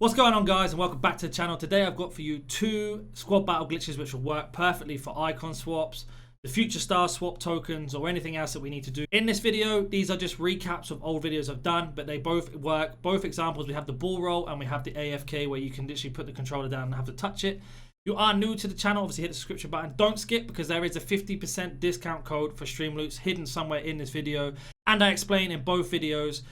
What's going on, guys, and welcome back to the channel. Today I've got for you two squad battle glitches which will work perfectly for icon swaps, the future star swap tokens, or anything else that we need to do. In this video, these are just recaps of old videos I've done, but they both work. Both examples, we have the ball roll and we have the AFK where you can literally put the controller down and have to touch it. If you are new to the channel, obviously hit the subscription button. Don't skip, because there is a 50% discount code for stream loots hidden somewhere in this video, and I explain in both videos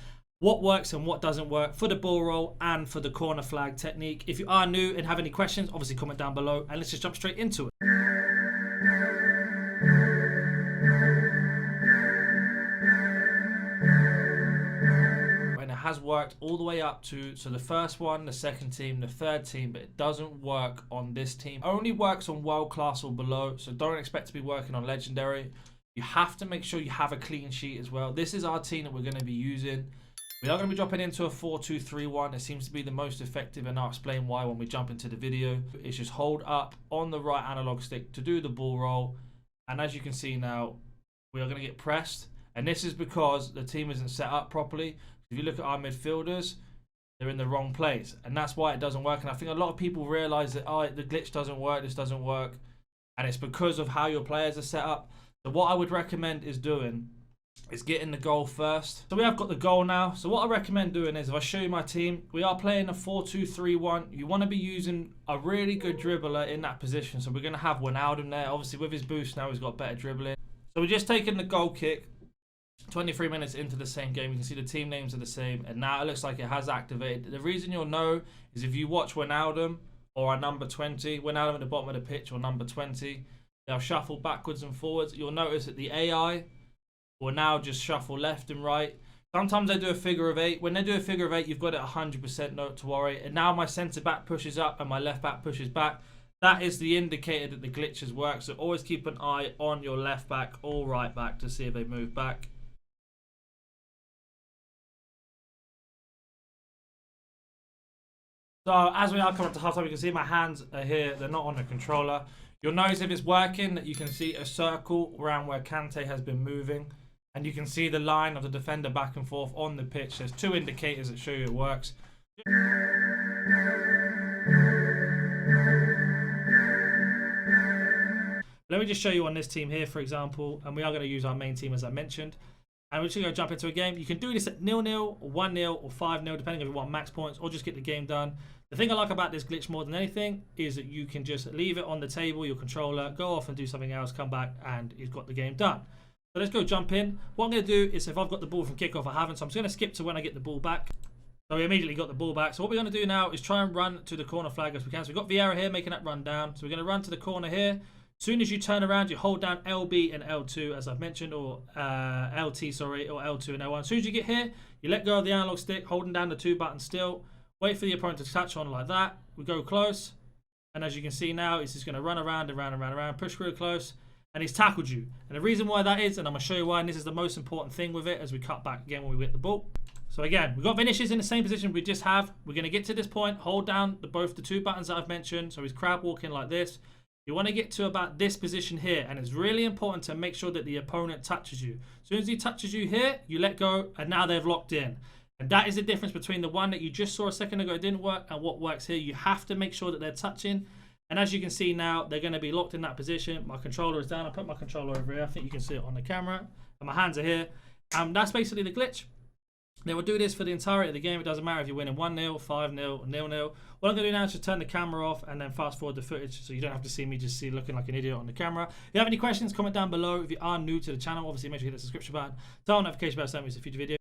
what works and what doesn't work for the ball roll and for the corner flag technique. If you are new and have any questions, obviously comment down below, and let's just jump straight into it. And it has worked all the way up to, so the first one, the second team, the third team, but it doesn't work on this team. Only works on world class or below, so don't expect to be working on legendary. You have to make sure you have a clean sheet as well. This is our team that we're going to be using. We are going to be dropping into a 4-2-3-1. It seems to be the most effective, and I'll explain why when we jump into the video. It's just hold up on the right analog stick to do the ball roll. And as you can see now, we are going to get pressed. And this is because the team isn't set up properly. If you look at our midfielders, they're in the wrong place. And that's why it doesn't work. And I think a lot of people realize that, oh, the glitch doesn't work, this doesn't work. And it's because of how your players are set up. So what I would recommend is getting the goal first. So we have got the goal now. So what I recommend doing is, if I show you my team, we are playing a 4-2-3-1. You want to be using a really good dribbler in that position. So we're going to have Wijnaldum there. Obviously with his boost now, he's got better dribbling. So we're just taking the goal kick. 23 minutes into the same game, you can see the team names are the same, and now it looks like it has activated. The reason you'll know is if you watch Wijnaldum or our number 20, Wijnaldum at the bottom of the pitch, or number 20, they'll shuffle backwards and forwards. You'll notice that the AI will now just shuffle left and right. Sometimes they do a figure of 8. When they do a figure of 8, you've got it 100%, not to worry. And now my centre back pushes up and my left back pushes back. That is the indicator that the glitch has worked. So always keep an eye on your left back or right back to see if they move back. So as we are coming up to halftime, you can see my hands are here. They're not on the controller. You'll notice if it's working that you can see a circle around where Kante has been moving. And you can see the line of the defender back and forth on the pitch. There's two indicators that show you it works. Let me just show you on this team here, for example. And we are going to use our main team, as I mentioned. And we're just going to jump into a game. You can do this at 0-0, or 1-0, or 5-0, depending if you want max points, or just get the game done. The thing I like about this glitch more than anything is that you can just leave it on the table, your controller, go off and do something else, come back, and you've got the game done. So let's go jump in. What I'm going to do is, if I've got the ball from kickoff, I haven't, so I'm just going to skip to when I get the ball back. So we immediately got the ball back. So what we're going to do now is try and run to the corner flag as we can. So we've got Vieira here making that run down. So we're going to run to the corner here. As soon as you turn around, you hold down LB and L2, as I've mentioned, or LT, sorry, or L2 and L1. As soon as you get here, you let go of the analog stick, holding down the 2 buttons still. Wait for the opponent to touch on like that. We go close. And as you can see now, it's just going to run around and round and round and round, push real close. And he's tackled you. And the reason why that is, and I'm going to show you why, and this is the most important thing with it as we cut back again when we get the ball. So again, we've got Vinicius in the same position we just have. We're going to get to this point, hold down both the 2 buttons that I've mentioned. So he's crab walking like this. You want to get to about this position here, and it's really important to make sure that the opponent touches you. As soon as he touches you here, you let go, and now they've locked in. And that is the difference between the one that you just saw a second ago, it didn't work, and what works here. You have to make sure that they're touching. And as you can see now, they're going to be locked in that position. My controller is down. I put my controller over here. I think you can see it on the camera. And my hands are here. That's basically the glitch. They will do this for the entirety of the game. It doesn't matter if you're winning 1-0, 5-0, 0-0. What I'm going to do now is just turn the camera off and then fast forward the footage so you don't have to see me just looking like an idiot on the camera. If you have any questions, comment down below. If you are new to the channel, obviously make sure you hit the subscription button. Turn on notification bell so you don't miss a future video.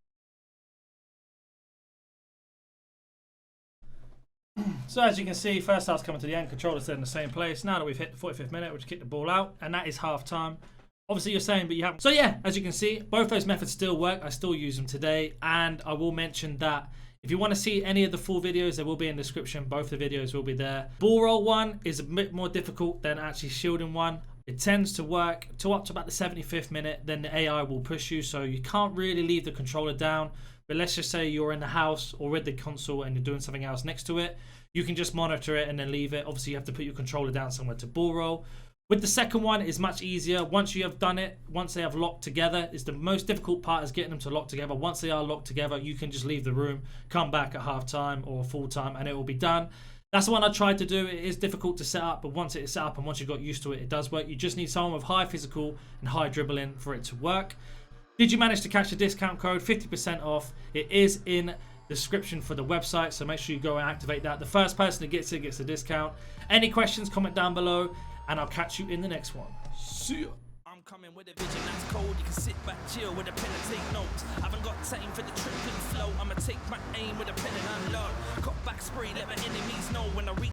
So as you can see, first half's coming to the end. Controller's still in the same place. Now that we've hit the 45th minute, we'll just kick the ball out. And that is half time. Obviously you're saying, but you haven't. So yeah, as you can see, both those methods still work. I still use them today. And I will mention that if you want to see any of the full videos, they will be in the description. Both the videos will be there. Ball roll one is a bit more difficult than actually shielding one. It tends to work to up to about the 75th minute. Then the AI will push you. So you can't really leave the controller down. But let's just say you're in the house or with the console and you're doing something else next to it. You can just monitor it and then leave it. Obviously, you have to put your controller down somewhere to ball roll. With the second one, it's much easier. Once you have done it, once they have locked together, it's the most difficult part is getting them to lock together. Once they are locked together, you can just leave the room, come back at half time or full time, and it will be done. That's the one I tried to do. It is difficult to set up, but once it is set up and once you've got used to it, it does work. You just need someone with high physical and high dribbling for it to work. Did you manage to catch the discount code? 50% off. It is in the description for the website, so make sure you go and activate that. The first person that gets it gets a discount. Any questions, comment down below, and I'll catch you in the next one. See ya. I'm coming with a vision that's cold. You can sit back, chill with a pen and take notes. I haven't got time for the tripping flow. I'ma take my aim with a pen and unload. Cut back spray, let my enemies know when I reach.